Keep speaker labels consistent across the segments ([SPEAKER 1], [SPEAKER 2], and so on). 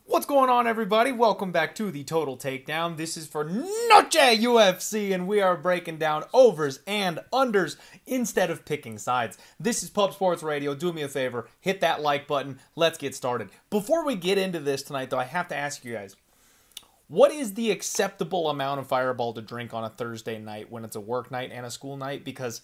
[SPEAKER 1] What's going on, everybody? Welcome back to the Total Takedown. This is for Noche UFC, and we are breaking down overs and unders instead of picking sides. This is Pub Sports Radio. Do me a favor, hit that like button. Let's get started. Before we get into this tonight, though, I have to ask you guys, what is the acceptable amount of Fireball to drink on a Thursday night when it's a work night and a school night? Because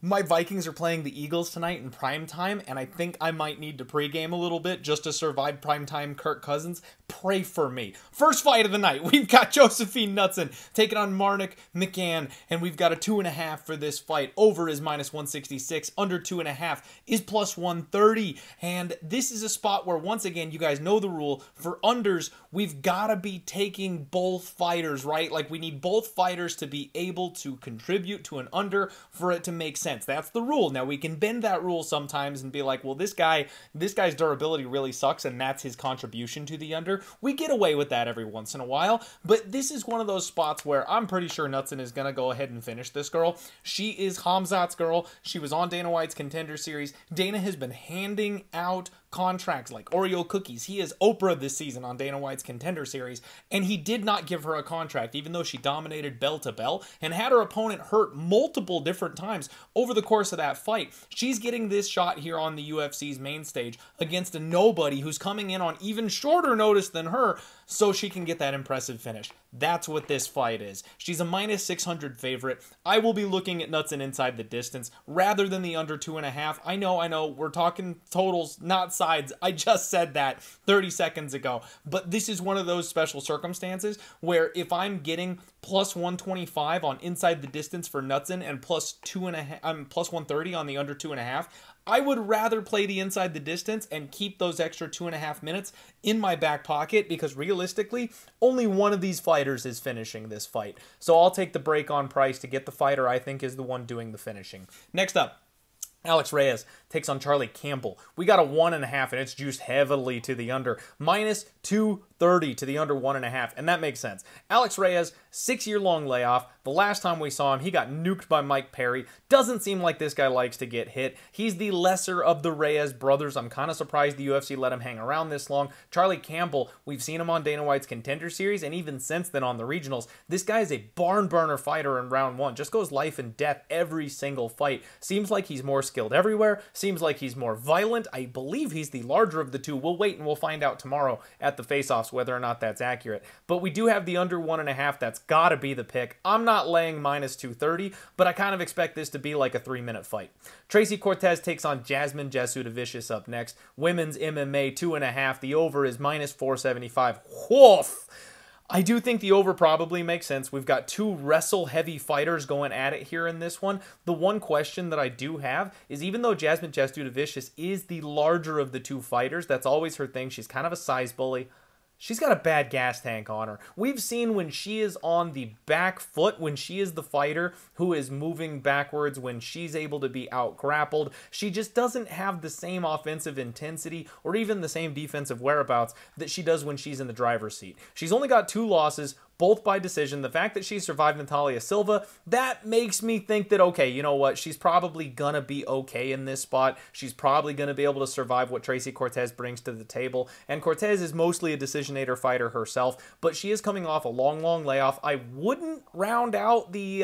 [SPEAKER 1] my Vikings are playing the Eagles tonight in prime time, and I think I might need to pregame a little bit just to survive primetime Kirk Cousins. Pray for me. First fight of the night, we've got Josephine Nutson taking on Marlon McGann, and we've got a 2.5 for this fight. Over is -166, under 2.5 is +130, and this is a spot where, once again, you guys know the rule. For unders, we've got to be taking both fighters, right? Like, we need both fighters to be able to contribute to an under for it to make sense. That's the rule. Now, we can bend that rule sometimes and be like, well, this guy's durability really sucks, and that's his contribution to the under. We get away with that every once in a while, but this is one of those spots where I'm pretty sure Nutson is going to go ahead and finish this girl. She is Hamzat's girl. She was on Dana White's Contender Series. Dana has been handing out contracts like Oreo cookies. He is Oprah this season on Dana White's Contender Series, and he did not give her a contract, even though she dominated bell to bell and had her opponent hurt multiple different times over the course of that fight. She's getting this shot here on the UFC's main stage against a nobody who's coming in on even shorter notice than her, so she can get that impressive finish. That's what this fight is. She's a -600 favorite. I will be looking at Nutson inside the distance rather than the under 2.5. I know, we're talking totals, not sides. I just said that 30 seconds ago. But this is one of those special circumstances where if I'm getting +125 on inside the distance for Nutson and +130 on the under 2.5, I would rather play the inside the distance and keep those extra 2.5 minutes in my back pocket, because realistically, only one of these fighters is finishing this fight. So I'll take the break on price to get the fighter I think is the one doing the finishing. Next up, Alex Reyes takes on Charlie Campbell. We got a 1.5, and it's juiced heavily to the under. -230 to the under 1.5, and that makes sense. Alex Reyes, 6-year-long layoff. The last time we saw him, he got nuked by Mike Perry. Doesn't seem like this guy likes to get hit. He's the lesser of the Reyes brothers. I'm kind of surprised the UFC let him hang around this long. Charlie Campbell, we've seen him on Dana White's Contender Series, and even since then on the regionals. This guy is a barn burner fighter in round one. Just goes life and death every single fight. Seems like he's more skilled everywhere. Seems like he's more violent. I believe he's the larger of the two. We'll wait and we'll find out tomorrow at the face-offs whether or not that's accurate. But we do have the under 1.5. That's got to be the pick. I'm not laying -230, but I kind of expect this to be like a 3-minute fight. Tracy Cortez takes on Jasmine Jasudavicius up next. Women's MMA 2.5. The over is -475. Woof! I do think the over probably makes sense. We've got two wrestle-heavy fighters going at it here in this one. The one question that I do have is, even though Jasmine Jasudavicius is the larger of the two fighters, that's always her thing. She's kind of a size bully. She's got a bad gas tank on her. We've seen when she is on the back foot, when she is the fighter who is moving backwards, when she's able to be out-grappled, she just doesn't have the same offensive intensity or even the same defensive whereabouts that she does when she's in the driver's seat. She's only got 2 losses, both by decision. The fact that she survived Natalia Silva, that makes me think that, okay, you know what, she's probably gonna be okay in this spot. She's probably gonna be able to survive what Tracy Cortez brings to the table. And Cortez is mostly a decisionator fighter herself, but she is coming off a long layoff. I wouldn't round out the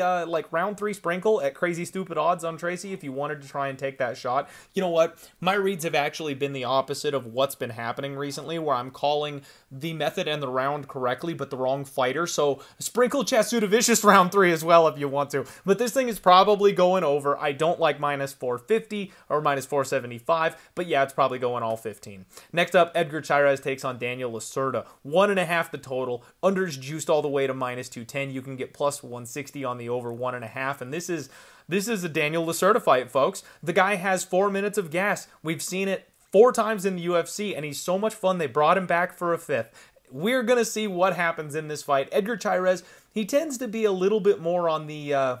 [SPEAKER 1] round 3 sprinkle at crazy stupid odds on Tracy if you wanted to try and take that shot. You know what, my reads have actually been the opposite of what's been happening recently, where I'm calling the method and the round correctly but the wrong fighter. So sprinkle Jasudavicius round 3 as well if you want to. But this thing is probably going over. I don't like -450 or -475, but yeah, it's probably going all 15. Next up, Edgar takes on Daniel Lacerda. 1.5 the total. Under's juiced all the way to -210. You can get +160 on the over 1.5, and this is a Daniel Lacerda fight, folks. The guy has 4 minutes of gas. We've seen it 4 times in the UFC, and he's so much fun they brought him back for a 5th. We're going to see what happens in this fight. Edgar Chairez, he tends to be a little bit more on the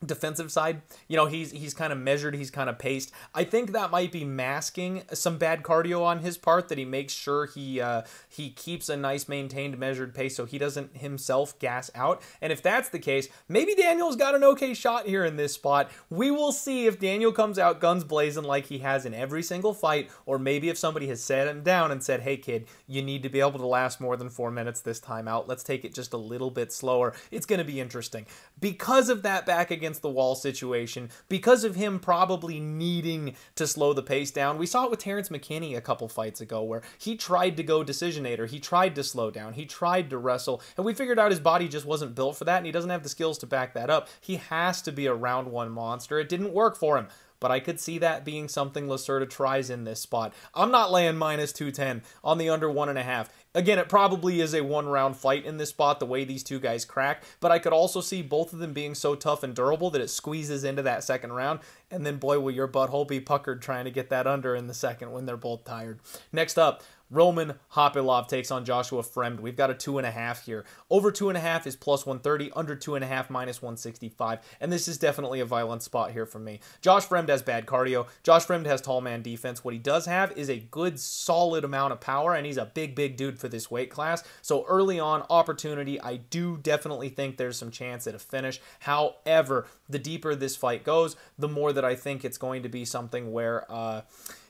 [SPEAKER 1] defensive side. You know, he's kind of measured, he's kind of paced. I think that might be masking some bad cardio on his part, that he makes sure he keeps a nice maintained measured pace so he doesn't himself gas out. And if that's the case, maybe Daniel's got an okay shot here in this spot. We will see if Daniel comes out guns blazing like he has in every single fight, or maybe if somebody has sat him down and said, hey kid, you need to be able to last more than 4 minutes this time out. Let's take it just a little bit slower. It's going to be interesting. Because of that back against the wall situation, because of him probably needing to slow the pace down. We saw it with Terrence McKinney a couple fights ago where he tried to go decisionator, he tried to slow down, he tried to wrestle, and we figured out his body just wasn't built for that, and he doesn't have the skills to back that up. He has to be a round one monster. It didn't work for him. But I could see that being something Lacerda tries in this spot. I'm not laying minus 210 on the under 1.5. Again, it probably is a one-round fight in this spot, the way these two guys crack, but I could also see both of them being so tough and durable that it squeezes into that second round, and then boy, will your butthole be puckered trying to get that under in the second when they're both tired. Next up, Roman Hopilov takes on Joshua Fremd. We've got a 2.5 here. Over 2.5 is plus 130, under 2.5 minus 165, and this is definitely a violent spot here for me. Josh Fremd has bad cardio. Josh Fremd has tall man defense. What he does have is a good solid amount of power, and he's a big dude for this weight class. So early on, opportunity. I do definitely think there's some chance at a finish. However, the deeper this fight goes, the more that I think it's going to be something where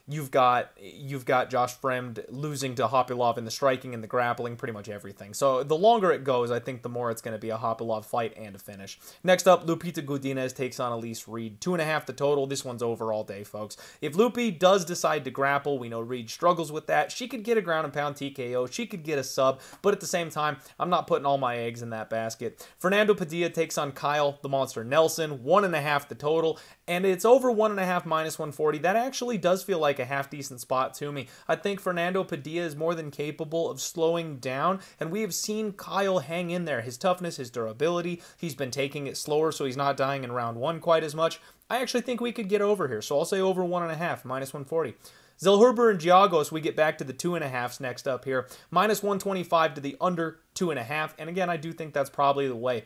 [SPEAKER 1] you've got Josh Fremd losing to Hopilov in the striking and the grappling, pretty much everything. So the longer it goes, I think the more it's going to be a Hopilov fight and a finish. Next up, Lupita Godinez takes on Elise Reed. 2.5 the total. This one's over all day, folks. If Lupi does decide to grapple, we know Reed struggles with that. She could get a ground and pound TKO. She could get a sub, but at the same time, I'm not putting all my eggs in that basket. Fernando Padilla takes on Kyle the Monster Nelson. 1.5 the total, and it's over 1.5 minus 140. That actually does feel like a half decent spot to me. I think Fernando Padilla is more than capable of slowing down, and we have seen Kyle hang in there. His toughness, his durability, he's been taking it slower so he's not dying in round one quite as much. I actually think we could get over here, so I'll say over 1.5 minus 140. Zellhuber and Giagos, we get back to the 2.5s next up here. Minus 125 to the under 2.5, and again, I do think that's probably the way.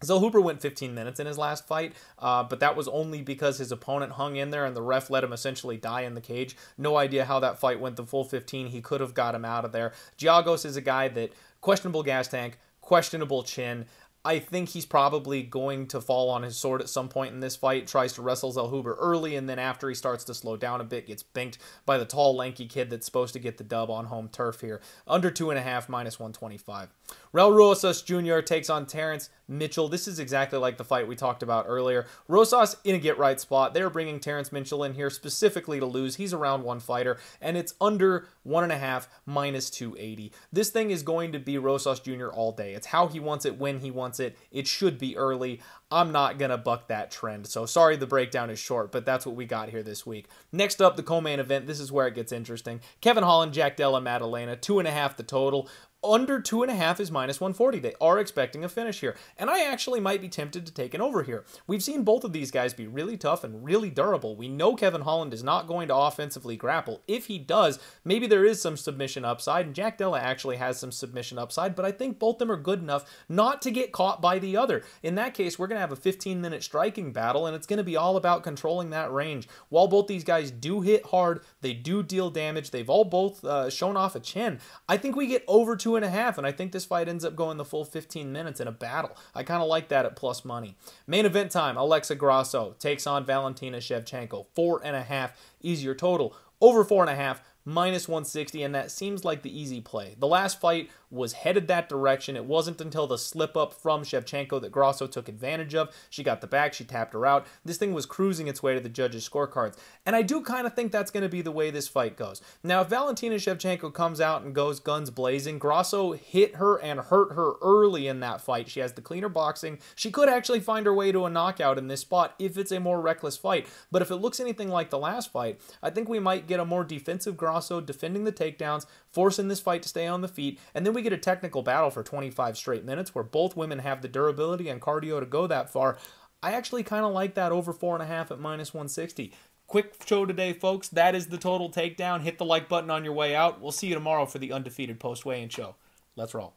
[SPEAKER 1] Zellhuber went 15 minutes in his last fight, but that was only because his opponent hung in there and the ref let him essentially die in the cage. No idea how that fight went the full 15. He could have got him out of there. Giagos is a guy that, questionable gas tank, questionable chin. I think he's probably going to fall on his sword at some point in this fight, tries to wrestle Zellhuber early, and then after he starts to slow down a bit, gets binked by the tall, lanky kid that's supposed to get the dub on home turf here. Under 2.5, minus 125. Raul Rosas Jr. takes on Terrence Mitchell. This is exactly like the fight we talked about earlier. Rosas in a get-right spot. They're bringing Terrence Mitchell in here specifically to lose. He's a round one fighter, and it's under 1.5, minus 280. This thing is going to be Rosas Jr. all day. It's how he wants it, when he wants it. It should be early. I'm not going to buck that trend. So sorry the breakdown is short, but that's what we got here this week. Next up, the co-main event. This is where it gets interesting. Kevin Holland, Jack Della Maddalena, 2.5 the total. Under 2.5 is minus 140. They are expecting a finish here. And I actually might be tempted to take an over here. We've seen both of these guys be really tough and really durable. We know Kevin Holland is not going to offensively grapple. If he does, maybe there is some submission upside, and Jack Della actually has some submission upside, but I think both of them are good enough not to get caught by the other. In that case, we're going to have a 15-minute striking battle, and it's going to be all about controlling that range. While both these guys do hit hard, they do deal damage, they've all both shown off a chin, I think we get over 2.5, and I think this fight ends up going the full 15 minutes in a battle. I kind of like that at plus money. Main event time, Alexa Grasso takes on Valentina Shevchenko. 4.5 easier total. Over 4.5, minus 160, and that seems like the easy play. The last fight was headed that direction. It wasn't until the slip up from Shevchenko that Grasso took advantage of. She got the back, she tapped her out. This thing was cruising its way to the judges' scorecards, and I do kind of think that's going to be the way this fight goes. Now, if Valentina Shevchenko comes out and goes guns blazing, Grasso hit her and hurt her early in that fight. She has the cleaner boxing. She could actually find her way to a knockout in this spot if it's a more reckless fight, but if it looks anything like the last fight, I think we might get a more defensive Grasso defending the takedowns, forcing this fight to stay on the feet, and then we get a technical battle for 25 straight minutes where both women have the durability and cardio to go that far. I actually kind of like that over 4.5 at minus 160. Quick show today, folks. That is the total takedown. Hit the like button on your way out. We'll see you tomorrow for the undefeated post-weigh-in show. Let's roll.